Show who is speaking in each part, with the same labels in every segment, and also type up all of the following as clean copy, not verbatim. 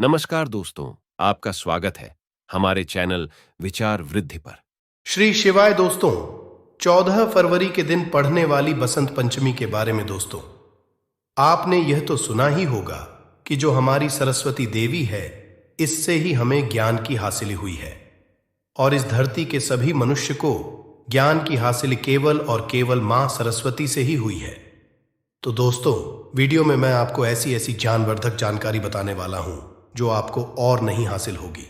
Speaker 1: नमस्कार दोस्तों, आपका स्वागत है हमारे चैनल विचार वृद्धि पर।
Speaker 2: श्री शिवाय दोस्तों, 14 फरवरी के दिन पढ़ने वाली बसंत पंचमी के बारे में दोस्तों, आपने यह तो सुना ही होगा कि जो हमारी सरस्वती देवी है, इससे ही हमें ज्ञान की हासिल हुई है और इस धरती के सभी मनुष्य को ज्ञान की हासिल केवल और केवल मां सरस्वती से ही हुई है। तो दोस्तों, वीडियो में मैं आपको ऐसी ऐसी ज्ञानवर्धक जानकारी बताने वाला हूं जो आपको और नहीं हासिल होगी।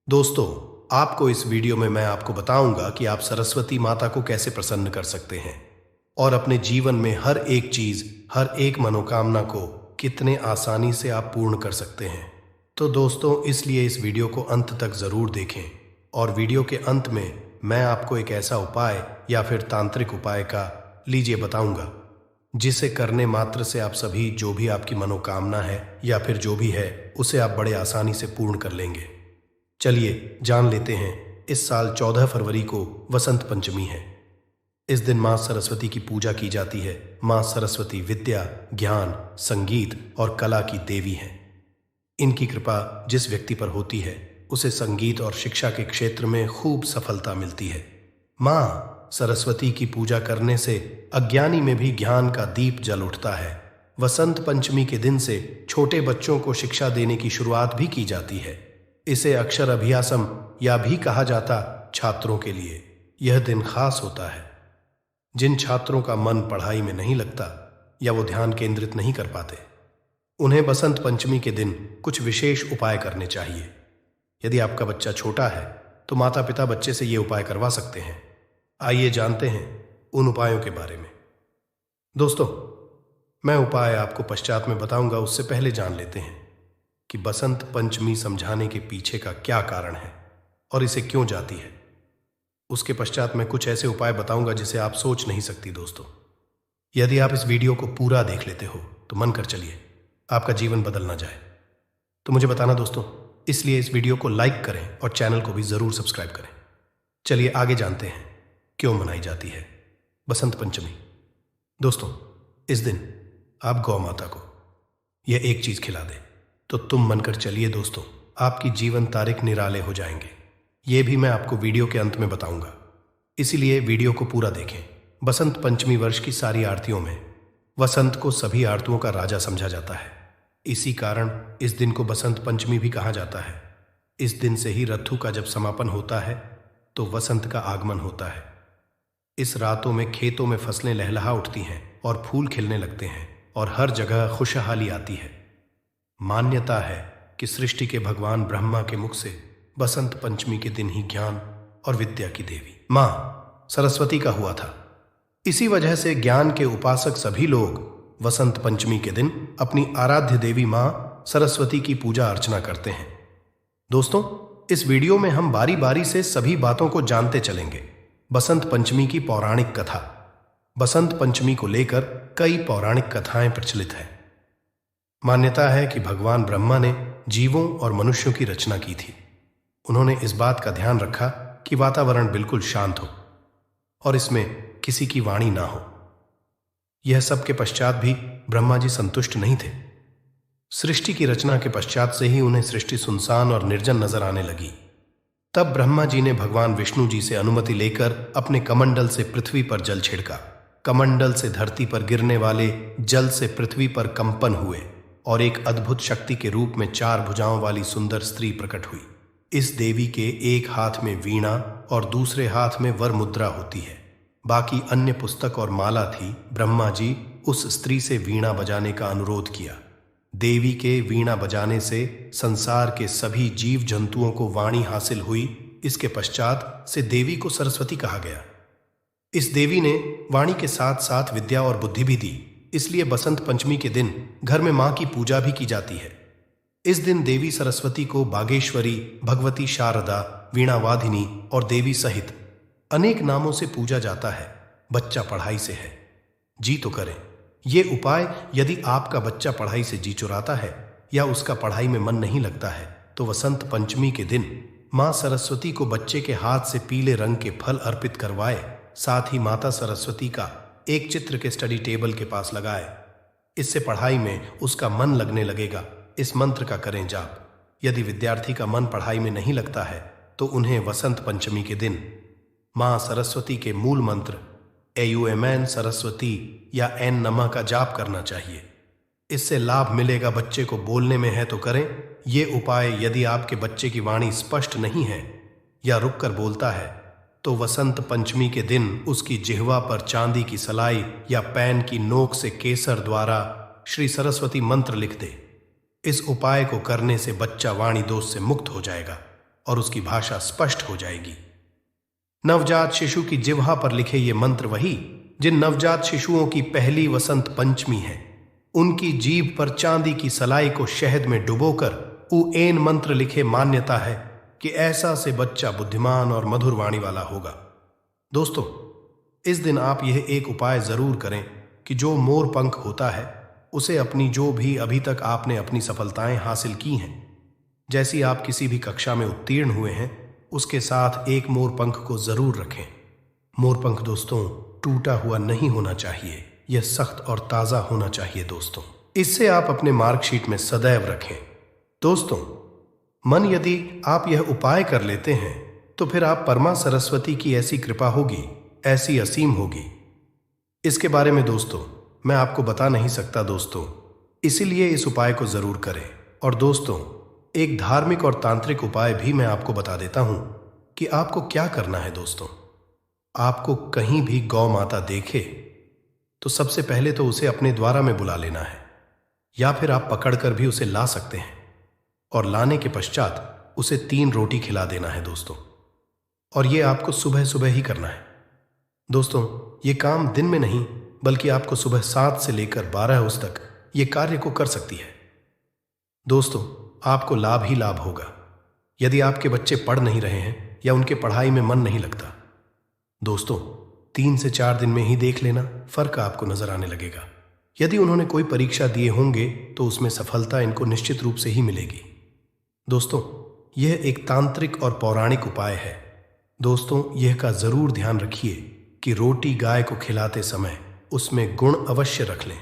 Speaker 2: दोस्तों, आपको इस वीडियो में मैं आपको बताऊंगा कि आप सरस्वती माता को कैसे प्रसन्न कर सकते हैं और अपने जीवन में हर एक चीज, हर एक मनोकामना को कितने आसानी से आप पूर्ण कर सकते हैं। तो दोस्तों, इसलिए इस वीडियो को अंत तक जरूर देखें और वीडियो के अंत में मैं आपको एक ऐसा उपाय या फिर तांत्रिक उपाय का बताऊंगा जिसे करने मात्र से आप सभी जो भी आपकी मनोकामना है या फिर जो भी है उसे आप बड़े आसानी से पूर्ण कर लेंगे। चलिए जान लेते हैं। इस साल 14 फरवरी को वसंत पंचमी है। इस दिन मां सरस्वती की पूजा की जाती है। मां सरस्वती विद्या, ज्ञान, संगीत और कला की देवी हैं। इनकी कृपा जिस व्यक्ति पर होती है उसे संगीत और शिक्षा के क्षेत्र में खूब सफलता मिलती है। मां सरस्वती की पूजा करने से अज्ञानी में भी ज्ञान का दीप जल उठता है। वसंत पंचमी के दिन से छोटे बच्चों को शिक्षा देने की शुरुआत भी की जाती है। इसे अक्षर अभ्यासम या भी कहा जाता। छात्रों के लिए यह दिन खास होता है। जिन छात्रों का मन पढ़ाई में नहीं लगता या वो ध्यान केंद्रित नहीं कर पाते, उन्हें बसंत पंचमी के दिन कुछ विशेष उपाय करने चाहिए। यदि आपका बच्चा छोटा है तो माता पिता बच्चे से ये उपाय करवा सकते हैं। आइए जानते हैं उन उपायों के बारे में। दोस्तों, मैं उपाय आपको पश्चात में बताऊंगा, उससे पहले जान लेते हैं कि बसंत पंचमी समझाने के पीछे का क्या कारण है और इसे क्यों जाती है। उसके पश्चात मैं कुछ ऐसे उपाय बताऊंगा जिसे आप सोच नहीं सकती। दोस्तों, यदि आप इस वीडियो को पूरा देख लेते हो तो मन कर चलिए आपका जीवन बदल ना जाए। तो मुझे बताना दोस्तों, इसलिए इस वीडियो को लाइक करें और चैनल को भी जरूर सब्सक्राइब करें। चलिए आगे जानते हैं क्यों मनाई जाती है बसंत पंचमी। दोस्तों, इस दिन आप गौ माता को यह एक चीज खिला दें तो तुम मनकर चलिए दोस्तों, आपकी जीवन तारीख निराले हो जाएंगे। यह भी मैं आपको वीडियो के अंत में बताऊंगा, इसीलिए वीडियो को पूरा देखें। बसंत पंचमी वर्ष की सारी आरतियों में वसंत को सभी आरतियों का राजा समझा जाता है। इसी कारण इस दिन को बसंत पंचमी भी कहा जाता है। इस दिन से ही रथु का जब समापन होता है तो वसंत का आगमन होता है। इस रातों में खेतों में फसलें लहलहा उठती हैं और फूल खिलने लगते हैं और हर जगह खुशहाली आती है। मान्यता है कि सृष्टि के भगवान ब्रह्मा के मुख से बसंत पंचमी के दिन ही ज्ञान और विद्या की देवी मां सरस्वती का हुआ था। इसी वजह से ज्ञान के उपासक सभी लोग वसंत पंचमी के दिन अपनी आराध्य देवी मां सरस्वती की पूजा अर्चना करते हैं। दोस्तों, इस वीडियो में हम बारी बारी से सभी बातों को जानते चलेंगे। बसंत पंचमी की पौराणिक कथा। बसंत पंचमी को लेकर कई पौराणिक कथाएं प्रचलित हैं। मान्यता है कि भगवान ब्रह्मा ने जीवों और मनुष्यों की रचना की थी। उन्होंने इस बात का ध्यान रखा कि वातावरण बिल्कुल शांत हो और इसमें किसी की वाणी ना हो। यह सब के पश्चात भी ब्रह्मा जी संतुष्ट नहीं थे। सृष्टि की रचना के पश्चात से ही उन्हें सृष्टि सुनसान और निर्जन नजर आने लगी। तब ब्रह्मा जी ने भगवान विष्णु जी से अनुमति लेकर अपने कमंडल से पृथ्वी पर जल छिड़का। कमंडल से धरती पर गिरने वाले जल से पृथ्वी पर कंपन हुए और एक अद्भुत शक्ति के रूप में 4 भुजाओं वाली सुंदर स्त्री प्रकट हुई। इस देवी के एक हाथ में वीणा और दूसरे हाथ में वर मुद्रा होती है। बाकी अन्य पुस्तक और माला थी। ब्रह्मा जी उस स्त्री से वीणा बजाने का अनुरोध किया। देवी के वीणा बजाने से संसार के सभी जीव जंतुओं को वाणी हासिल हुई। इसके पश्चात से देवी को सरस्वती कहा गया। इस देवी ने वाणी के साथ साथ विद्या और बुद्धि भी दी। इसलिए बसंत पंचमी के दिन घर में मां की पूजा भी की जाती है। इस दिन देवी सरस्वती को बागेश्वरी, भगवती शारदा, वीणावाधिनी और देवी सहित अनेक नामों से पूजा जाता है। बच्चा पढ़ाई से है, जी तो करें। ये उपाय यदि आपका बच्चा पढ़ाई से जी चुराता है या उसका पढ़ाई में मन नहीं लगता है तो वसंत पंचमी के दिन मां सरस्वती को बच्चे के हाथ से पीले रंग के फल अर्पित करवाए। साथ ही माता सरस्वती का एक चित्र के स्टडी टेबल के पास लगाए। इससे पढ़ाई में उसका मन लगने लगेगा। इस मंत्र का करें जाप। यदि विद्यार्थी का मन पढ़ाई में नहीं लगता है तो उन्हें वसंत पंचमी के दिन मां सरस्वती के मूल मंत्र एयूएमएन सरस्वती या एन नमः का जाप करना चाहिए। इससे लाभ मिलेगा। बच्चे को बोलने में है तो करें ये उपाय। यदि आपके बच्चे की वाणी स्पष्ट नहीं है या रुककर बोलता है तो वसंत पंचमी के दिन उसकी जिह्वा पर चांदी की सलाई या पैन की नोक से केसर द्वारा श्री सरस्वती मंत्र लिख दे। इस उपाय को करने से बच्चा वाणी दोष से मुक्त हो जाएगा और उसकी भाषा स्पष्ट हो जाएगी। नवजात शिशु की जिह्वा पर लिखे ये मंत्र वही जिन नवजात शिशुओं की पहली वसंत पंचमी है, उनकी जीभ पर चांदी की सलाई को शहद में डुबोकर एन मंत्र लिखे। मान्यता है कि ऐसा से बच्चा बुद्धिमान और मधुर वाणी वाला होगा। दोस्तों, इस दिन आप यह एक उपाय जरूर करें कि जो मोर पंख होता है उसे अपनी जो भी अभी तक आपने अपनी सफलताएं हासिल की हैं, जैसी आप किसी भी कक्षा में उत्तीर्ण हुए हैं, उसके साथ एक मोर पंख को जरूर रखें। मोर पंख दोस्तों टूटा हुआ नहीं होना चाहिए, यह सख्त और ताजा होना चाहिए दोस्तों। इससे आप अपने मार्कशीट में सदैव रखें। दोस्तों, मन यदि आप यह उपाय कर लेते हैं तो फिर आप परमा सरस्वती की ऐसी कृपा होगी, ऐसी असीम होगी। इसके बारे में दोस्तों मैं आपको बता नहीं सकता दोस्तों, इसीलिए इस उपाय को जरूर करें। और दोस्तों, एक धार्मिक और तांत्रिक उपाय भी मैं आपको बता देता हूं कि आपको क्या करना है। दोस्तों, आपको कहीं भी गौ माता देखे तो सबसे पहले तो उसे अपने द्वारा में बुला लेना है, या फिर आप पकड़कर भी उसे ला सकते हैं और लाने के पश्चात उसे 3 रोटी खिला देना है दोस्तों। और ये आपको सुबह सुबह ही करना है दोस्तों। ये काम दिन में नहीं बल्कि आपको सुबह 7 से लेकर 12 उस तक ये कार्य को कर सकती है। दोस्तों, आपको लाभ ही लाभ होगा। यदि आपके बच्चे पढ़ नहीं रहे हैं या उनके पढ़ाई में मन नहीं लगता, दोस्तों 3 से 4 दिन में ही देख लेना, फर्क आपको नजर आने लगेगा। यदि उन्होंने कोई परीक्षा दिए होंगे तो उसमें सफलता इनको निश्चित रूप से ही मिलेगी। दोस्तों, यह एक तांत्रिक और पौराणिक उपाय है। दोस्तों, यह का जरूर ध्यान रखिए कि रोटी गाय को खिलाते समय उसमें गुण अवश्य रख लें,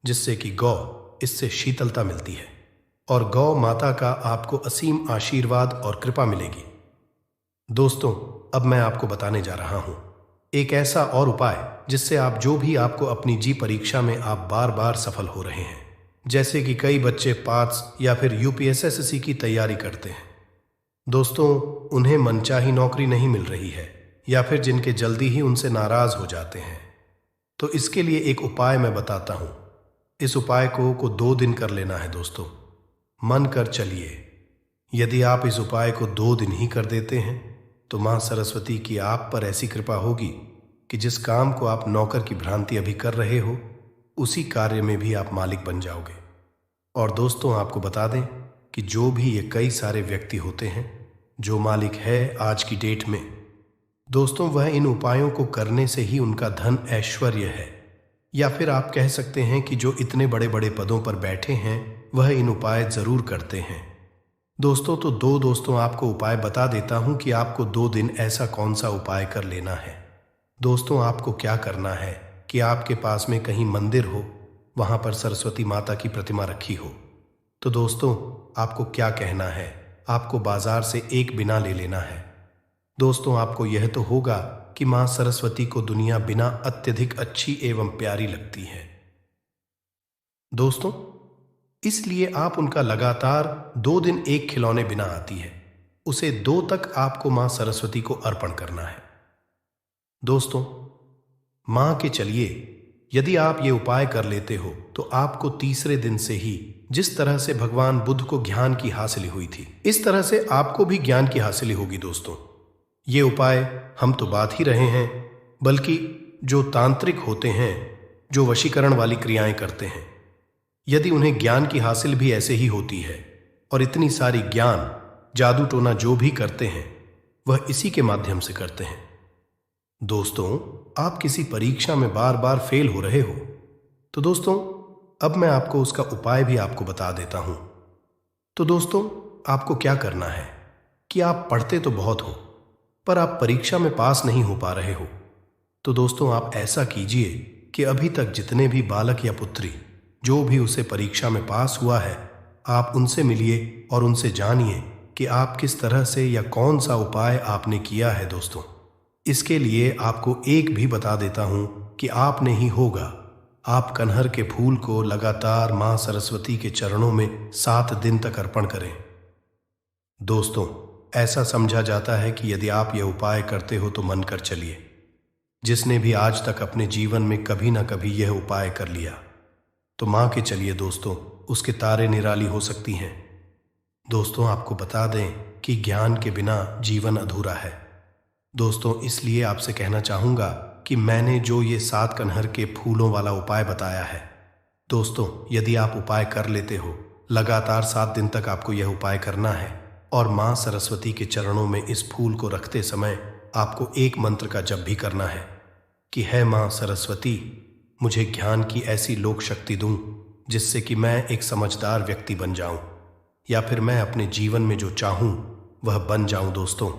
Speaker 2: जिससे कि गौ इससे शीतलता मिलती है और गौ माता का आपको असीम आशीर्वाद और कृपा मिलेगी। दोस्तों, अब मैं आपको बताने जा रहा हूं एक ऐसा और उपाय जिससे आप जो भी आपको अपनी जी परीक्षा में आप बार बार सफल हो रहे हैं, जैसे कि कई बच्चे पास या फिर यूपीएसएससी की तैयारी करते हैं। दोस्तों, उन्हें मनचाही नौकरी नहीं मिल रही है या फिर जिनके जल्दी ही उनसे नाराज हो जाते हैं, तो इसके लिए एक उपाय मैं बताता हूं। इस उपाय को 2 दिन कर लेना है दोस्तों। मन कर चलिए, यदि आप इस उपाय को 2 दिन ही कर देते हैं तो मां सरस्वती की आप पर ऐसी कृपा होगी कि जिस काम को आप नौकर की भ्रांति अभी कर रहे हो, उसी कार्य में भी आप मालिक बन जाओगे। और दोस्तों, आपको बता दें कि जो भी ये कई सारे व्यक्ति होते हैं जो मालिक है आज की डेट में, दोस्तों वह इन उपायों को करने से ही उनका धन ऐश्वर्य है, या फिर आप कह सकते हैं कि जो इतने बड़े बड़े पदों पर बैठे हैं वह इन उपाय जरूर करते हैं। दोस्तों, तो 2 दोस्तों आपको उपाय बता देता हूं कि आपको 2 दिन ऐसा कौन सा उपाय कर लेना है। दोस्तों, आपको क्या करना है कि आपके पास में कहीं मंदिर हो, वहां पर सरस्वती माता की प्रतिमा रखी हो, तो दोस्तों आपको क्या कहना है, आपको बाजार से एक बिना ले लेना है। दोस्तों, आपको यह तो होगा कि मां सरस्वती को दुनिया बिना अत्यधिक अच्छी एवं प्यारी लगती है दोस्तों, इसलिए आप उनका लगातार 2 दिन एक खिलौने बिना आती है, उसे 2 तक आपको मां सरस्वती को अर्पण करना है। दोस्तों, मां के चलिए, यदि आप ये उपाय कर लेते हो तो आपको तीसरे दिन से ही जिस तरह से भगवान बुद्ध को ज्ञान की हासिल हुई थी, इस तरह से आपको भी ज्ञान की हासिल होगी। दोस्तों, ये उपाय हम तो बात ही रहे हैं, बल्कि जो तांत्रिक होते हैं, जो वशीकरण वाली क्रियाएं करते हैं, यदि उन्हें ज्ञान की हासिल भी ऐसे ही होती है और इतनी सारी ज्ञान जादू टोना जो भी करते हैं वह इसी के माध्यम से करते हैं। दोस्तों, आप किसी परीक्षा में बार बार फेल हो रहे हो तो दोस्तों अब मैं आपको उसका उपाय भी आपको बता देता हूं। तो दोस्तों, आपको क्या करना है कि आप पढ़ते तो बहुत हो पर आप परीक्षा में पास नहीं हो पा रहे हो, तो दोस्तों आप ऐसा कीजिए कि अभी तक जितने भी बालक या पुत्री जो भी उसे परीक्षा में पास हुआ है, आप उनसे मिलिए और उनसे जानिए कि आप किस तरह से या कौन सा उपाय आपने किया है दोस्तों। इसके लिए आपको एक भी बता देता हूं कि आपने ही होगा। आप कनहर के फूल को लगातार मां सरस्वती के चरणों में 7 दिन तक अर्पण करें। दोस्तों, ऐसा समझा जाता है कि यदि आप यह उपाय करते हो तो मन कर चलिए। जिसने भी आज तक अपने जीवन में कभी ना कभी यह उपाय कर लिया तो मां के चलिए दोस्तों, उसके तारे निराली हो सकती हैं। दोस्तों, आपको बता दें कि ज्ञान के बिना जीवन अधूरा है। दोस्तों, इसलिए आपसे कहना चाहूंगा कि मैंने जो ये 7 कनहर के फूलों वाला उपाय बताया है, दोस्तों यदि आप उपाय कर लेते हो, लगातार 7 दिन तक आपको यह उपाय करना है और मां सरस्वती के चरणों में इस फूल को रखते समय आपको एक मंत्र का जप भी करना है कि है मां सरस्वती, मुझे ज्ञान की ऐसी लोक शक्ति दूं जिससे कि मैं एक समझदार व्यक्ति बन जाऊं, या फिर मैं अपने जीवन में जो चाहूं वह बन जाऊं। दोस्तों,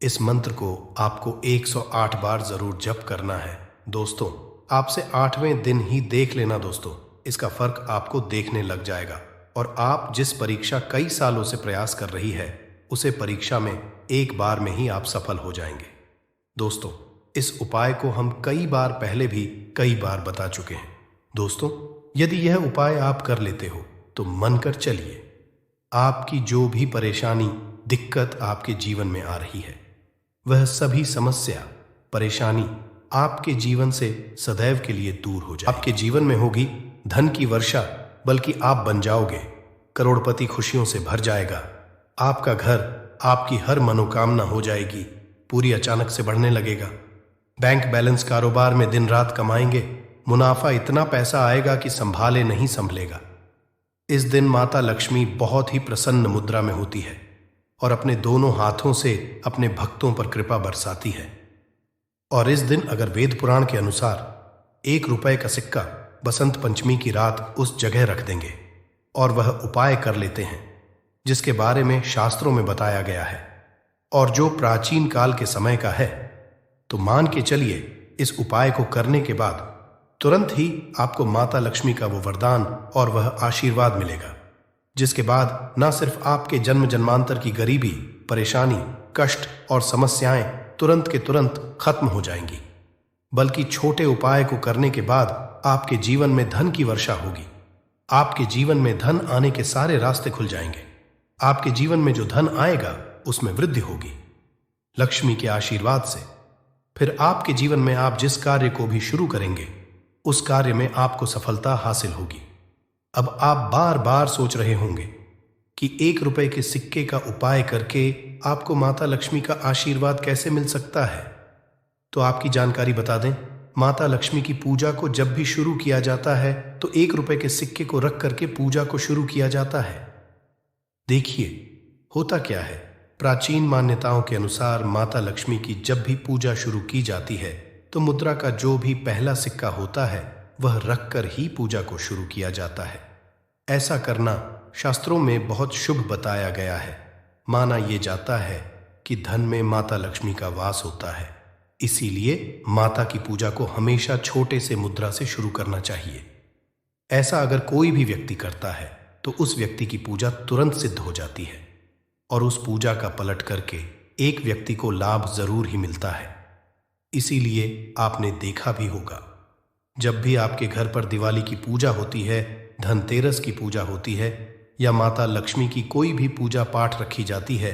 Speaker 2: इस मंत्र को आपको 108 बार जरूर जप करना है। दोस्तों, आपसे 8वें दिन ही देख लेना दोस्तों, इसका फर्क आपको देखने लग जाएगा और आप जिस परीक्षा कई सालों से प्रयास कर रही है उसे परीक्षा में एक बार में ही आप सफल हो जाएंगे। दोस्तों, इस उपाय को हम कई बार पहले भी कई बार बता चुके हैं। दोस्तों, यदि यह उपाय आप कर लेते हो तो मन कर चलिए, आपकी जो भी परेशानी दिक्कत आपके जीवन में आ रही है वह सभी समस्या परेशानी आपके जीवन से सदैव के लिए दूर हो जाए। आपके जीवन में होगी धन की वर्षा, बल्कि आप बन जाओगे करोड़पति। खुशियों से भर जाएगा आपका घर, आपकी हर मनोकामना हो जाएगी पूरी, अचानक से बढ़ने लगेगा। बैंक बैलेंस कारोबार में दिन रात कमाएंगे, मुनाफा इतना पैसा आएगा कि संभाले नहीं संभलेगा। इस दिन माता लक्ष्मी बहुत ही प्रसन्न मुद्रा में होती है और अपने दोनों हाथों से अपने भक्तों पर कृपा बरसाती है। और इस दिन अगर वेद पुराण के अनुसार 1 रुपए का सिक्का बसंत पंचमी की रात उस जगह रख देंगे और वह उपाय कर लेते हैं जिसके बारे में शास्त्रों में बताया गया है और जो प्राचीन काल के समय का है, तो मान के चलिए इस उपाय को करने के बाद तुरंत ही आपको माता लक्ष्मी का वो वरदान और वह आशीर्वाद मिलेगा, जिसके बाद न सिर्फ आपके जन्म जन्मांतर की गरीबी, परेशानी, कष्ट और समस्याएं तुरंत के तुरंत खत्म हो जाएंगी, बल्कि छोटे उपाय को करने के बाद आपके जीवन में धन की वर्षा होगी। आपके जीवन में धन आने के सारे रास्ते खुल जाएंगे। आपके जीवन में जो धन आएगा उसमें वृद्धि होगी लक्ष्मी के आशीर्वाद से। फिर आपके जीवन में आप जिस कार्य को भी शुरू करेंगे उस कार्य में आपको सफलता हासिल होगी। अब आप बार बार सोच रहे होंगे कि 1 रुपए के सिक्के का उपाय करके आपको माता लक्ष्मी का आशीर्वाद कैसे मिल सकता है। तो आपकी जानकारी बता दें, माता लक्ष्मी की पूजा को जब भी शुरू किया जाता है तो 1 रुपए के सिक्के को रख करके पूजा को शुरू किया जाता है। देखिए होता क्या है, प्राचीन मान्यताओं के अनुसार माता लक्ष्मी की जब भी पूजा शुरू की जाती है तो मुद्रा का जो भी पहला सिक्का होता है वह रखकर ही पूजा को शुरू किया जाता है। ऐसा करना शास्त्रों में बहुत शुभ बताया गया है। माना यह जाता है कि धन में माता लक्ष्मी का वास होता है, इसीलिए माता की पूजा को हमेशा छोटे से मुद्रा से शुरू करना चाहिए। ऐसा अगर कोई भी व्यक्ति करता है तो उस व्यक्ति की पूजा तुरंत सिद्ध हो जाती है और उस पूजा का पलट करके एक व्यक्ति को लाभ जरूर ही मिलता है। इसीलिए आपने देखा भी होगा, जब भी आपके घर पर दिवाली की पूजा होती है, धनतेरस की पूजा होती है या माता लक्ष्मी की कोई भी पूजा पाठ रखी जाती है,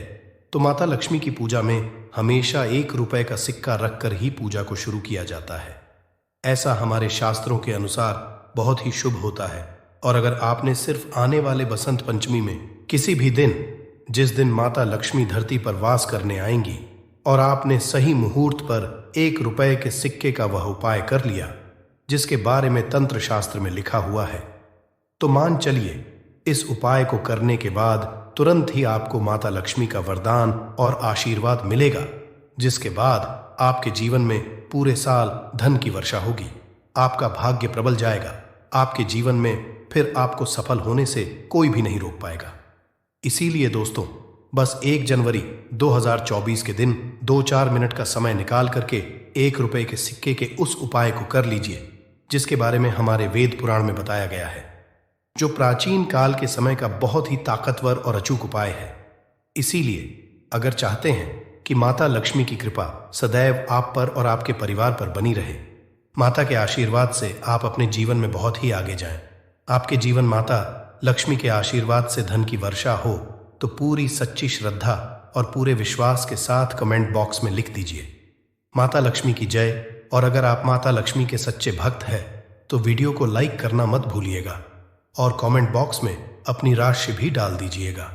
Speaker 2: तो माता लक्ष्मी की पूजा में हमेशा 1 रुपए का सिक्का रखकर ही पूजा को शुरू किया जाता है। ऐसा हमारे शास्त्रों के अनुसार बहुत ही शुभ होता है। और अगर आपने सिर्फ आने वाले बसंत पंचमी में किसी भी दिन, जिस दिन माता लक्ष्मी धरती पर वास करने आएंगी, और आपने सही मुहूर्त पर 1 रुपए के सिक्के का वह उपाय कर लिया जिसके बारे में तंत्र शास्त्र में लिखा हुआ है, तो मान चलिए इस उपाय को करने के बाद तुरंत ही आपको माता लक्ष्मी का वरदान और आशीर्वाद मिलेगा, जिसके बाद आपके जीवन में पूरे साल धन की वर्षा होगी। आपका भाग्य प्रबल जाएगा। आपके जीवन में फिर आपको सफल होने से कोई भी नहीं रोक पाएगा। इसीलिए दोस्तों, बस 1 जनवरी 2024 के दिन 2-4 मिनट का समय निकाल करके 1 रुपए के सिक्के के उस उपाय को कर लीजिए जिसके बारे में हमारे वेद पुराण में बताया गया है। जो प्राचीन काल के समय का बहुत ही ताकतवर और अचूक उपाय है। इसीलिए अगर चाहते हैं कि माता लक्ष्मी की कृपा सदैव आप पर और आपके परिवार पर बनी रहे, माता के आशीर्वाद से आप अपने जीवन में बहुत ही आगे जाएं, आपके जीवन माता लक्ष्मी के आशीर्वाद से धन की वर्षा हो, तो पूरी सच्ची श्रद्धा और पूरे विश्वास के साथ कमेंट बॉक्स में लिख दीजिए माता लक्ष्मी की जय। और अगर आप माता लक्ष्मी के सच्चे भक्त हैं तो वीडियो को लाइक करना मत भूलिएगा और कमेंट बॉक्स में अपनी राशि भी डाल दीजिएगा।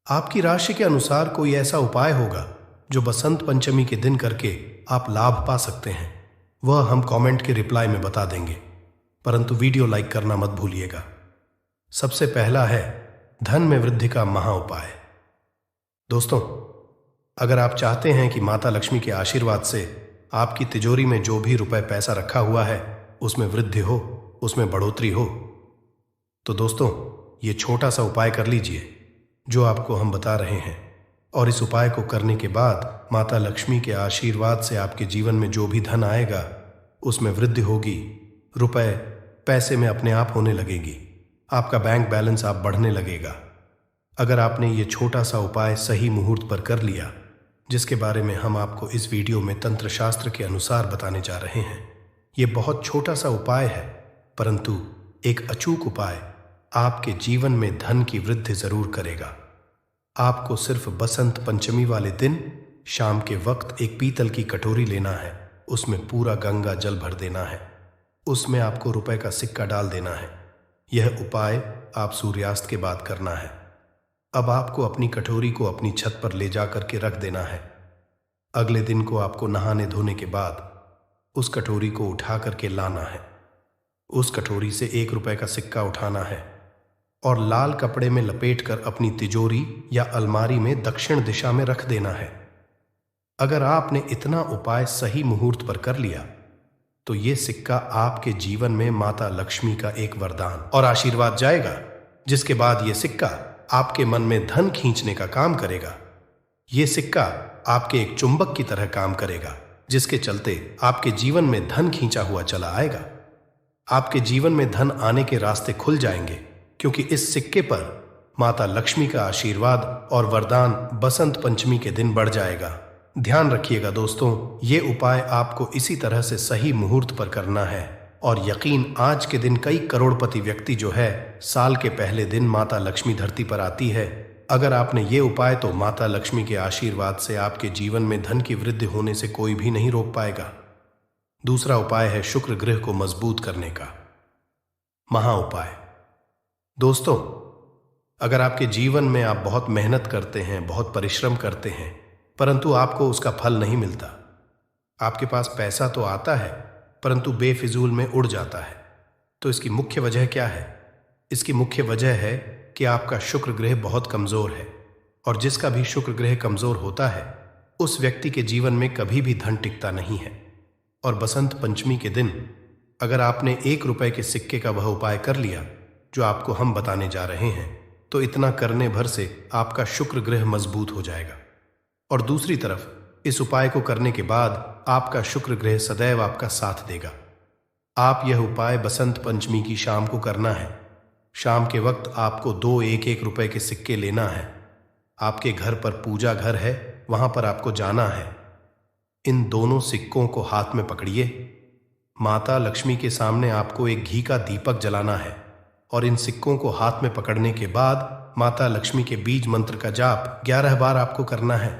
Speaker 2: आपकी राशि के अनुसार कोई ऐसा उपाय होगा जो बसंत पंचमी के दिन करके आप लाभ पा सकते हैं, वह हम कमेंट के रिप्लाई में बता देंगे, परंतु वीडियो लाइक करना मत भूलिएगा। सबसे पहला है धन में वृद्धि का महा उपाय। दोस्तों, अगर आप चाहते हैं कि माता लक्ष्मी के आशीर्वाद से आपकी तिजोरी में जो भी रुपए पैसा रखा हुआ है उसमें वृद्धि हो, उसमें बढ़ोतरी हो, तो दोस्तों ये छोटा सा उपाय कर लीजिए जो आपको हम बता रहे हैं। और इस उपाय को करने के बाद माता लक्ष्मी के आशीर्वाद से आपके जीवन में जो भी धन आएगा उसमें वृद्धि होगी, रुपए पैसे में अपने आप होने लगेगी, आपका बैंक बैलेंस आप बढ़ने लगेगा। अगर आपने ये छोटा सा उपाय सही मुहूर्त पर कर लिया, जिसके बारे में हम आपको इस वीडियो में तंत्र शास्त्र के अनुसार बताने जा रहे हैं। ये बहुत छोटा सा उपाय है, परंतु एक अचूक उपाय आपके जीवन में धन की वृद्धि जरूर करेगा। आपको सिर्फ बसंत पंचमी वाले दिन शाम के वक्त एक पीतल की कटोरी लेना है, उसमें पूरा गंगा जल भर देना है, उसमें आपको रुपए का सिक्का डाल देना है। यह उपाय आप सूर्यास्त के बाद करना है। अब आपको अपनी कटोरी को अपनी छत पर ले जा करके रख देना है। अगले दिन को आपको नहाने धोने के बाद उस कटोरी को उठा करके लाना है। उस कटोरी से 1 रुपए का सिक्का उठाना है और लाल कपड़े में लपेटकर अपनी तिजोरी या अलमारी में दक्षिण दिशा में रख देना है। अगर आपने इतना उपाय सही मुहूर्त पर कर लिया तो ये सिक्का आपके जीवन में माता लक्ष्मी का एक वरदान और आशीर्वाद जाएगा, जिसके बाद ये सिक्का आपके मन में धन खींचने का काम करेगा। ये सिक्का आपके एक चुंबक की तरह काम करेगा, जिसके चलते आपके जीवन में धन खींचा हुआ चला आएगा। आपके जीवन में धन आने के रास्ते खुल जाएंगे, क्योंकि इस सिक्के पर माता लक्ष्मी का आशीर्वाद और वरदान बसंत पंचमी के दिन बढ़ जाएगा। ध्यान रखिएगा दोस्तों, ये उपाय आपको इसी तरह से सही मुहूर्त पर करना है। और यकीन, आज के दिन कई करोड़पति व्यक्ति जो है साल के पहले दिन माता लक्ष्मी धरती पर आती है। अगर आपने ये उपाय तो माता लक्ष्मी के आशीर्वाद से आपके जीवन में धन की वृद्धि होने से कोई भी नहीं रोक पाएगा। दूसरा उपाय है शुक्र ग्रह को मजबूत करने का महा उपाय। दोस्तों, अगर आपके जीवन में आप बहुत मेहनत करते हैं, बहुत परिश्रम करते हैं, परंतु आपको उसका फल नहीं मिलता, आपके पास पैसा तो आता है परंतु बेफिजूल में उड़ जाता है, तो इसकी मुख्य वजह क्या है? इसकी मुख्य वजह है कि आपका शुक्र ग्रह बहुत कमजोर है। और जिसका भी शुक्र ग्रह कमजोर होता है उस व्यक्ति के जीवन में कभी भी धन टिकता नहीं है। और बसंत पंचमी के दिन अगर आपने 1 रुपए के सिक्के का वह उपाय कर लिया जो आपको हम बताने जा रहे हैं, तो इतना करने भर से आपका शुक्र ग्रह मजबूत हो जाएगा। और दूसरी तरफ इस उपाय को करने के बाद आपका शुक्र ग्रह सदैव आपका साथ देगा। आप यह उपाय बसंत पंचमी की शाम को करना है। शाम के वक्त आपको 2 1-1 रुपए के सिक्के लेना है। आपके घर पर पूजा घर है, वहां पर आपको जाना है। इन दोनों सिक्कों को हाथ में पकड़िए। माता लक्ष्मी के सामने आपको एक घी का दीपक जलाना है और इन सिक्कों को हाथ में पकड़ने के बाद माता लक्ष्मी के बीज मंत्र का जाप 11 बार आपको करना है।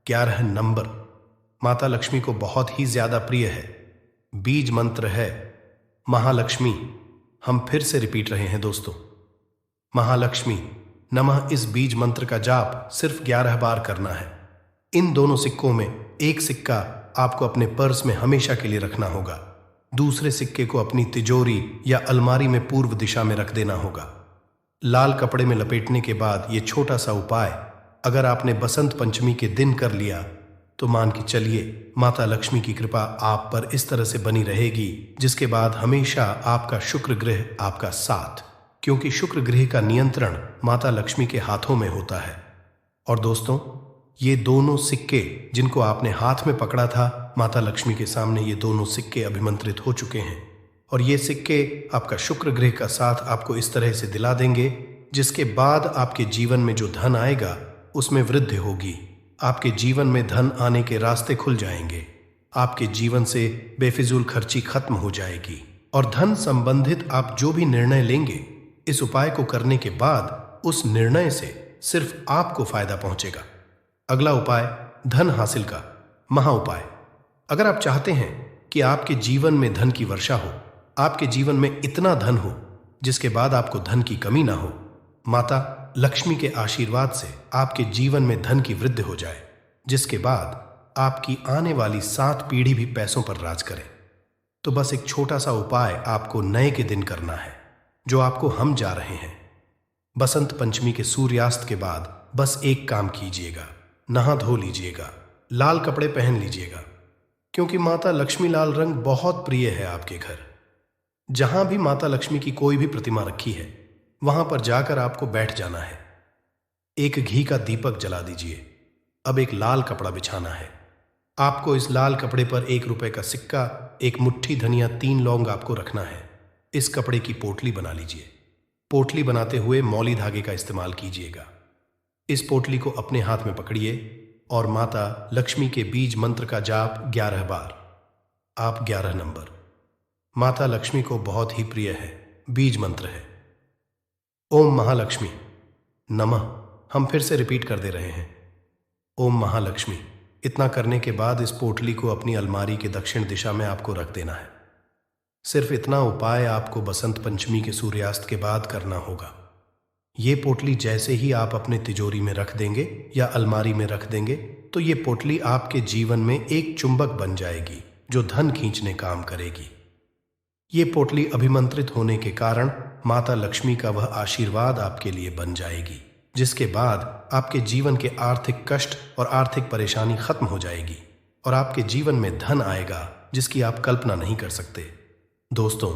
Speaker 2: 11 नंबर माता लक्ष्मी को बहुत ही ज्यादा प्रिय है। बीज मंत्र है महालक्ष्मी। हम फिर से रिपीट रहे हैं दोस्तों, महालक्ष्मी नमः। इस बीज मंत्र का जाप सिर्फ 11 बार करना है। इन दोनों सिक्कों में एक सिक्का आपको अपने पर्स में हमेशा के लिए रखना होगा, दूसरे सिक्के को अपनी तिजोरी या अलमारी में पूर्व दिशा में रख देना होगा। लाल कपड़े में लपेटने के बाद ये छोटा सा उपाय अगर आपने बसंत पंचमी के दिन कर लिया तो मान के चलिए माता लक्ष्मी की कृपा आप पर इस तरह से बनी रहेगी, जिसके बाद हमेशा आपका शुक्र ग्रह आपका साथ, क्योंकि शुक्र ग्रह का नियंत्रण माता लक्ष्मी के हाथों में होता है। और दोस्तों, ये दोनों सिक्के जिनको आपने हाथ में पकड़ा था, माता लक्ष्मी के सामने ये दोनों सिक्के अभिमंत्रित हो चुके हैं। और ये सिक्के आपका शुक्र ग्रह का साथ आपको इस तरह से दिला देंगे, जिसके बाद आपके जीवन में जो धन आएगा उसमें वृद्धि होगी। आपके जीवन में धन आने के रास्ते खुल जाएंगे। आपके जीवन से बेफिजूल खर्ची खत्म हो जाएगी और धन संबंधित आप जो भी निर्णय लेंगे, इस उपाय को करने के बाद उस निर्णय से सिर्फ आपको फायदा पहुंचेगा। अगला उपाय, धन हासिल का महा उपाय। अगर आप चाहते हैं कि आपके जीवन में धन की वर्षा हो, आपके जीवन में इतना धन हो जिसके बाद आपको धन की कमी ना हो, माता लक्ष्मी के आशीर्वाद से आपके जीवन में धन की वृद्धि हो जाए, जिसके बाद आपकी आने वाली 7 पीढ़ी भी पैसों पर राज करे, तो बस एक छोटा सा उपाय आपको नए के दिन करना है, जो आपको हम जा रहे हैं। बसंत पंचमी के सूर्यास्त के बाद बस एक काम कीजिएगा, नहा धो लीजिएगा, लाल कपड़े पहन लीजिएगा, क्योंकि माता लक्ष्मी लाल रंग बहुत प्रिय है आपके घर। जहां भी माता लक्ष्मी की कोई भी प्रतिमा रखी है, वहां पर जाकर आपको बैठ जाना है। एक घी का दीपक जला दीजिए। अब एक लाल कपड़ा बिछाना है। आपको इस लाल कपड़े पर 1 रुपए का सिक्का, 1 मुट्ठी धनिया, 3 लौंग आपको रखना है। इस कपड़े की पोटली बना लीजिए। पोटली बनाते हुए मौली धागे का इस्तेमाल कीजिएगा। इस पोटली को अपने हाथ में पकड़िए और माता लक्ष्मी के बीज मंत्र का जाप 11 बार। आप 11 नंबर। माता लक्ष्मी को बहुत ही प्रिय है, बीज मंत्र है। ओम महालक्ष्मी नमः। हम फिर से रिपीट कर दे रहे हैं, ओम महालक्ष्मी। इतना करने के बाद इस पोटली को अपनी अलमारी के दक्षिण दिशा में आपको रख देना है। सिर्फ इतना उपाय आपको बसंत पंचमी के सूर्यास्त के बाद करना होगा। ये पोटली जैसे ही आप अपने तिजोरी में रख देंगे या अलमारी में रख देंगे, तो ये पोटली आपके जीवन में एक चुंबक बन जाएगी जो धन खींचने काम करेगी। ये पोटली अभिमंत्रित होने के कारण माता लक्ष्मी का वह आशीर्वाद आपके लिए बन जाएगी, जिसके बाद आपके जीवन के आर्थिक कष्ट और आर्थिक परेशानी खत्म हो जाएगी और आपके जीवन में धन आएगा जिसकी आप कल्पना नहीं कर सकते। दोस्तों,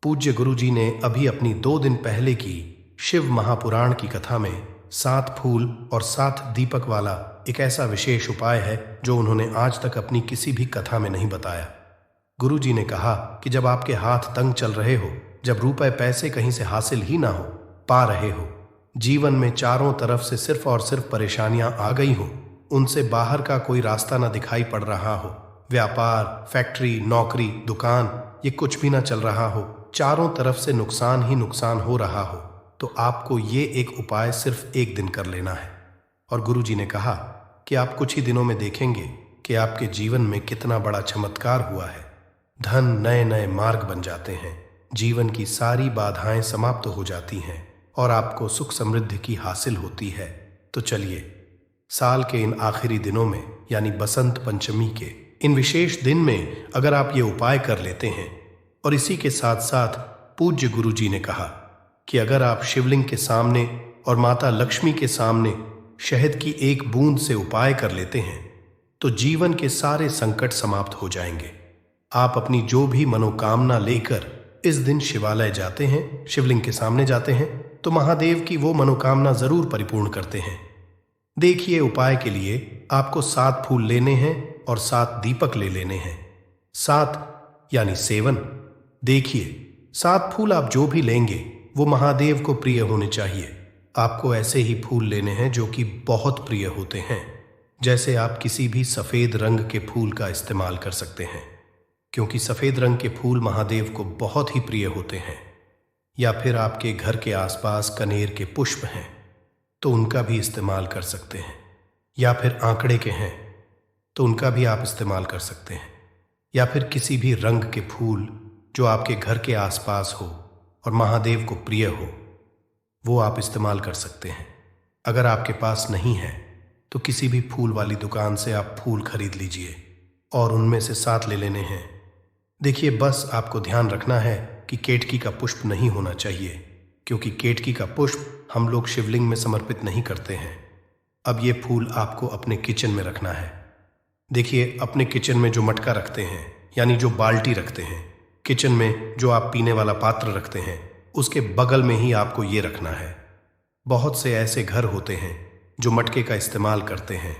Speaker 2: पूज्य गुरु जी ने अभी अपनी 2 दिन पहले की शिव महापुराण की कथा में 7 फूल और 7 दीपक वाला एक ऐसा विशेष उपाय है जो उन्होंने आज तक अपनी किसी भी कथा में नहीं बताया। गुरु जी ने कहा कि जब आपके हाथ तंग चल रहे हो, जब रुपए पैसे कहीं से हासिल ही ना हो पा रहे हो, जीवन में चारों तरफ से सिर्फ और सिर्फ परेशानियां आ गई हो, उनसे बाहर का कोई रास्ता ना दिखाई पड़ रहा हो, व्यापार, फैक्ट्री, नौकरी, दुकान, ये कुछ भी ना चल रहा हो, चारों तरफ से नुकसान ही नुकसान हो रहा हो, तो आपको ये एक उपाय सिर्फ 1 दिन कर लेना है। और गुरु जी ने कहा कि आप कुछ ही दिनों में देखेंगे कि आपके जीवन में कितना बड़ा चमत्कार हुआ है। धन नए नए मार्ग बन जाते हैं, जीवन की सारी बाधाएं समाप्त हो जाती हैं और आपको सुख समृद्धि की हासिल होती है। तो चलिए, साल के इन आखिरी दिनों में यानी बसंत पंचमी के इन विशेष दिन में अगर आप ये उपाय कर लेते हैं, और इसी के साथ साथ पूज्य गुरु जी ने कहा कि अगर आप शिवलिंग के सामने और माता लक्ष्मी के सामने शहद की 1 बूंद से उपाय कर लेते हैं, तो जीवन के सारे संकट समाप्त हो जाएंगे। आप अपनी जो भी मनोकामना लेकर इस दिन शिवालय जाते हैं, शिवलिंग के सामने जाते हैं, तो महादेव की वो मनोकामना जरूर परिपूर्ण करते हैं। देखिए, उपाय के लिए आपको 7 फूल लेने हैं और 7 दीपक ले लेने हैं। 7 यानी 7। देखिए, 7 फूल आप जो भी लेंगे वो महादेव को प्रिय होने चाहिए। आपको ऐसे ही फूल लेने हैं जो कि बहुत प्रिय होते हैं। जैसे आप किसी भी सफेद रंग के फूल का इस्तेमाल कर सकते हैं, क्योंकि सफेद रंग के फूल महादेव को बहुत ही प्रिय होते हैं। या फिर आपके घर के आसपास कनेर के पुष्प हैं तो उनका भी इस्तेमाल कर सकते हैं। या फिर आंकड़े के हैं तो उनका भी आप इस्तेमाल कर सकते हैं। या फिर किसी भी रंग के फूल जो आपके घर के आसपास हो और महादेव को प्रिय हो, वो आप इस्तेमाल कर सकते हैं। अगर आपके पास नहीं है तो किसी भी फूल वाली दुकान से आप फूल खरीद लीजिए और उनमें से 7 ले लेने हैं। देखिए, बस आपको ध्यान रखना है कि केतकी का पुष्प नहीं होना चाहिए, क्योंकि केतकी का पुष्प हम लोग शिवलिंग में समर्पित नहीं करते हैं। अब ये फूल आपको अपने किचन में रखना है। देखिए, अपने किचन में जो मटका रखते हैं यानी जो बाल्टी रखते हैं, किचन में जो आप पीने वाला पात्र रखते हैं, उसके बगल में ही आपको ये रखना है। बहुत से ऐसे घर होते हैं जो मटके का इस्तेमाल करते हैं,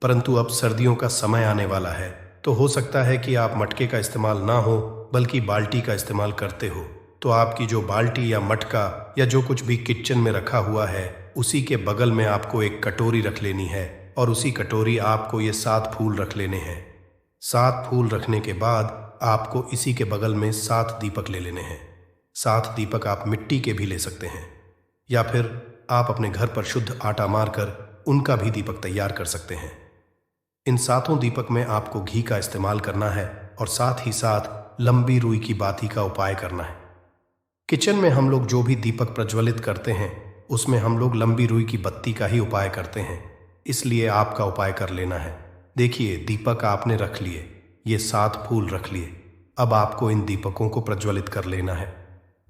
Speaker 2: परंतु अब सर्दियों का समय आने वाला है तो हो सकता है कि आप मटके का इस्तेमाल ना हो बल्कि बाल्टी का इस्तेमाल करते हो। तो आपकी जो बाल्टी या मटका या जो कुछ भी किचन में रखा हुआ है उसी के बगल में आपको एक कटोरी रख लेनी है और उसी कटोरी आपको ये 7 फूल रख लेने हैं। 7 फूल रखने के बाद आपको इसी के बगल में 7 दीपक ले लेने हैं। 7 दीपक आप मिट्टी के भी ले सकते हैं या फिर आप अपने घर पर शुद्ध आटा मारकर उनका भी दीपक तैयार कर सकते हैं। इन 7 दीपक में आपको घी का इस्तेमाल करना है और साथ ही साथ लंबी रुई की बाती का उपाय करना है। किचन में हम लोग जो भी दीपक प्रज्वलित करते हैं उसमें हम लोग लंबी रुई की बत्ती का ही उपाय करते हैं, इसलिए आपका उपाय कर लेना है। देखिए, दीपक आपने रख लिए, ये 7 फूल रख लिए। अब आपको इन दीपकों को प्रज्वलित कर लेना है।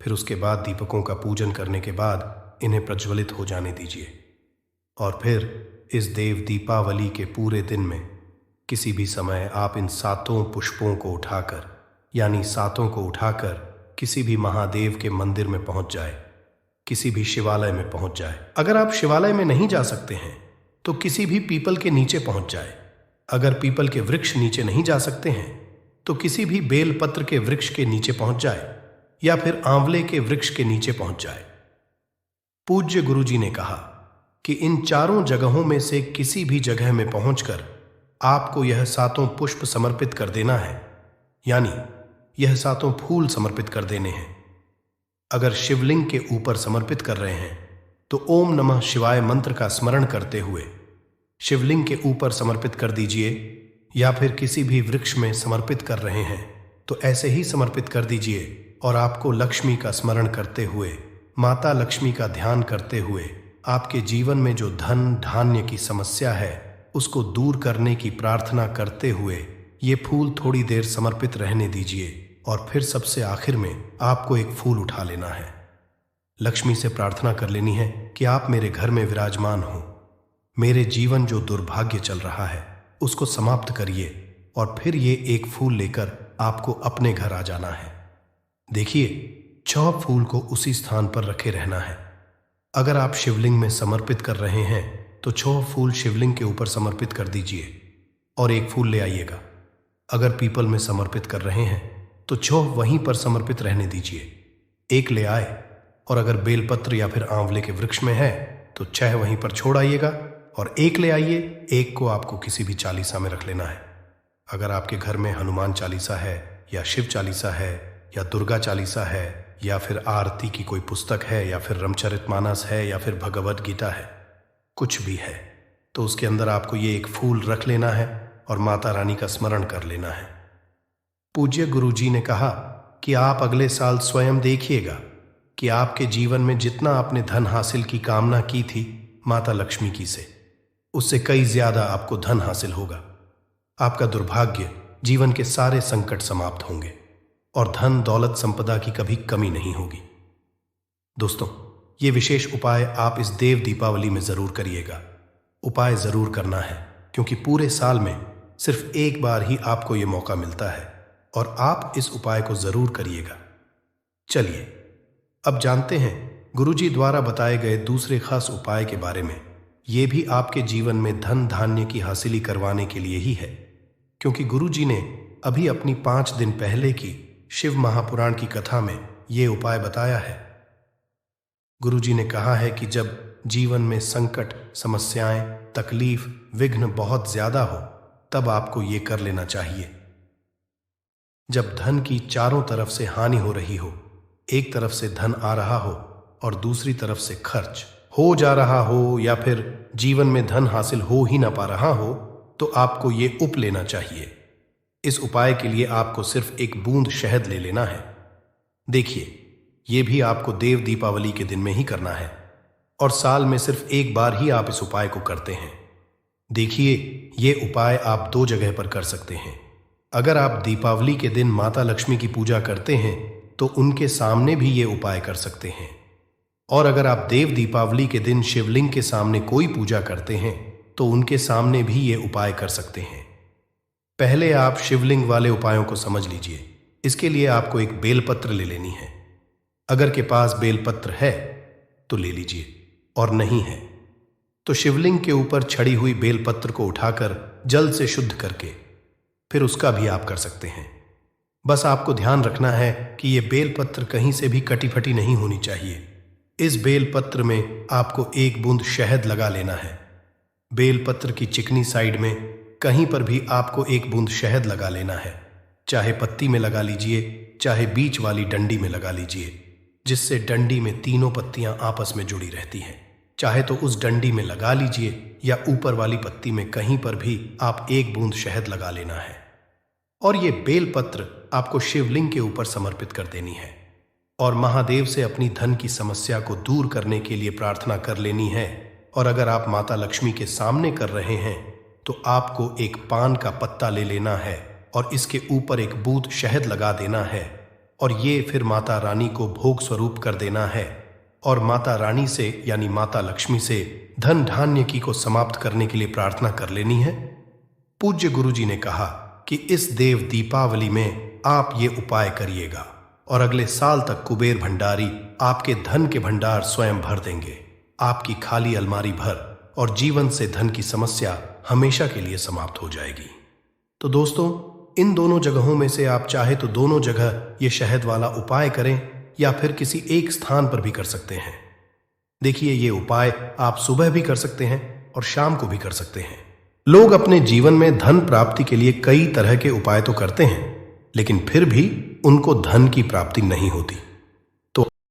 Speaker 2: फिर उसके बाद दीपकों का पूजन करने के बाद इन्हें प्रज्वलित हो जाने दीजिए और फिर इस देव दीपावली के पूरे दिन में किसी भी समय आप इन 7 पुष्पों को उठाकर यानी 7 को उठाकर किसी भी महादेव के मंदिर में पहुंच जाए, किसी भी शिवालय में पहुंच जाए। अगर आप शिवालय में नहीं जा सकते हैं तो किसी भी पीपल के नीचे पहुंच जाए। अगर पीपल के वृक्ष नीचे नहीं जा सकते हैं तो किसी भी बेलपत्र के वृक्ष के नीचे पहुंच जाए या फिर आंवले के वृक्ष के नीचे पहुंच जाए। पूज्य गुरुजी ने कहा कि इन 4 जगहों में से किसी भी जगह में पहुंचकर आपको यह 7 पुष्प समर्पित कर देना है, यानी यह 7 फूल समर्पित कर देने हैं। अगर शिवलिंग के ऊपर समर्पित कर रहे हैं तो ओम नमः शिवाय मंत्र का स्मरण करते हुए शिवलिंग के ऊपर समर्पित कर दीजिए या फिर किसी भी वृक्ष में समर्पित कर रहे हैं तो ऐसे ही समर्पित कर दीजिए और आपको लक्ष्मी का स्मरण करते हुए, माता लक्ष्मी का ध्यान करते हुए आपके जीवन में जो धन धान्य की समस्या है उसको दूर करने की प्रार्थना करते हुए ये फूल थोड़ी देर समर्पित रहने दीजिए और फिर सबसे आखिर में आपको एक फूल उठा लेना है। लक्ष्मी से प्रार्थना कर लेनी है कि आप मेरे घर में विराजमान हो, मेरे जीवन जो दुर्भाग्य चल रहा है उसको समाप्त करिए और फिर ये एक फूल लेकर आपको अपने घर आ जाना है। देखिए, 6 फूल को उसी स्थान पर रखे रहना है। अगर आप शिवलिंग में समर्पित कर रहे हैं तो 6 फूल शिवलिंग के ऊपर समर्पित कर दीजिए और एक फूल ले आइएगा। अगर पीपल में समर्पित कर रहे हैं तो 6 वहीं पर समर्पित रहने दीजिए, एक ले आए। और अगर बेलपत्र या फिर आंवले के वृक्ष में है तो 6 वहीं पर छोड़ आइएगा और एक ले आइए। एक को आपको किसी भी चालीसा में रख लेना है। अगर आपके घर में हनुमान चालीसा है या शिव चालीसा है या दुर्गा चालीसा है या फिर आरती की कोई पुस्तक है या फिर रामचरितमानस है या फिर भगवद गीता है, कुछ भी है, तो उसके अंदर आपको ये एक फूल रख लेना है और माता रानी का स्मरण कर लेना है। पूज्य गुरुजी ने कहा कि आप अगले साल स्वयं देखिएगा कि आपके जीवन में जितना आपने धन हासिल की कामना की थी माता लक्ष्मी की से, उससे कई ज्यादा आपको धन हासिल होगा। आपका दुर्भाग्य, जीवन के सारे संकट समाप्त होंगे और धन दौलत संपदा की कभी कमी नहीं होगी। दोस्तों, ये विशेष उपाय आप इस देव दीपावली में जरूर करिएगा। उपाय जरूर करना है क्योंकि पूरे साल में सिर्फ एक बार ही आपको ये मौका मिलता है और आप इस उपाय को जरूर करिएगा। चलिए अब जानते हैं गुरुजी द्वारा बताए गए दूसरे खास उपाय के बारे में। ये भी आपके जीवन में धन धान्य की हासिली करवाने के लिए ही है, क्योंकि गुरुजी ने अभी अपनी 5 दिन पहले की शिव महापुराण की कथा में ये उपाय बताया है। गुरुजी ने कहा है कि जब जीवन में संकट, समस्याएं, तकलीफ, विघ्न बहुत ज्यादा हो तब आपको ये कर लेना चाहिए। जब धन की चारों तरफ से हानि हो रही हो, एक तरफ से धन आ रहा हो और दूसरी तरफ से खर्च हो जा रहा हो या फिर जीवन में धन हासिल हो ही ना पा रहा हो, तो आपको ये उप लेना चाहिए। इस उपाय के लिए आपको सिर्फ एक बूंद शहद ले लेना है। देखिए, ये भी आपको देव दीपावली के दिन में ही करना है और साल में सिर्फ एक बार ही आप इस उपाय को करते हैं। देखिए, ये उपाय आप 2 जगह पर कर सकते हैं। अगर आप दीपावली के दिन माता लक्ष्मी की पूजा करते हैं तो उनके सामने भी ये उपाय कर सकते हैं, और अगर आप देव दीपावली के दिन शिवलिंग के सामने कोई पूजा करते हैं तो उनके सामने भी ये उपाय कर सकते हैं। पहले आप शिवलिंग वाले उपायों को समझ लीजिए। इसके लिए आपको एक बेलपत्र ले लेनी है। अगर के पास बेलपत्र है तो ले लीजिए और नहीं है तो शिवलिंग के ऊपर छड़ी हुई बेलपत्र को उठाकर जल से शुद्ध करके फिर उसका भी आप कर सकते हैं। बस आपको ध्यान रखना है कि ये बेलपत्र कहीं से भी कटी फटी नहीं होनी चाहिए। इस बेलपत्र में आपको एक बूंद शहद लगा लेना है। बेलपत्र की चिकनी साइड में कहीं पर भी आपको एक बूंद शहद लगा लेना है। चाहे पत्ती में लगा लीजिए, चाहे बीच वाली डंडी में लगा लीजिए, जिससे डंडी में तीनों पत्तियां आपस में जुड़ी रहती हैं। चाहे तो उस डंडी में लगा लीजिए या ऊपर वाली पत्ती में कहीं पर भी आप एक बूंद शहद लगा लेना है। और ये बेलपत्र आपको शिवलिंग के ऊपर समर्पित कर देनी है और महादेव से अपनी धन की समस्या को दूर करने के लिए प्रार्थना कर लेनी है। और अगर आप माता लक्ष्मी के सामने कर रहे हैं तो आपको एक पान का पत्ता ले लेना है और इसके ऊपर एक बूंद शहद लगा देना है और ये फिर माता रानी को भोग स्वरूप कर देना है और माता रानी से यानी माता लक्ष्मी से धन धान्य की को समाप्त करने के लिए प्रार्थना कर लेनी है। पूज्य गुरुजी ने कहा कि इस देव दीपावली में आप ये उपाय करिएगा और अगले साल तक कुबेर भंडारी आपके धन के भंडार स्वयं भर देंगे, आपकी खाली अलमारी भर, और जीवन से धन की समस्या हमेशा के लिए समाप्त हो जाएगी। तो दोस्तों, इन दोनों जगहों में से आप चाहे तो दोनों जगह ये शहद वाला उपाय करें या फिर किसी एक स्थान पर भी कर सकते हैं। देखिए, ये उपाय आप सुबह भी कर सकते हैं और शाम को भी कर सकते हैं। लोग अपने जीवन में धन प्राप्ति के लिए कई तरह के उपाय तो करते हैं, लेकिन फिर भी उनको धन की प्राप्ति नहीं होती।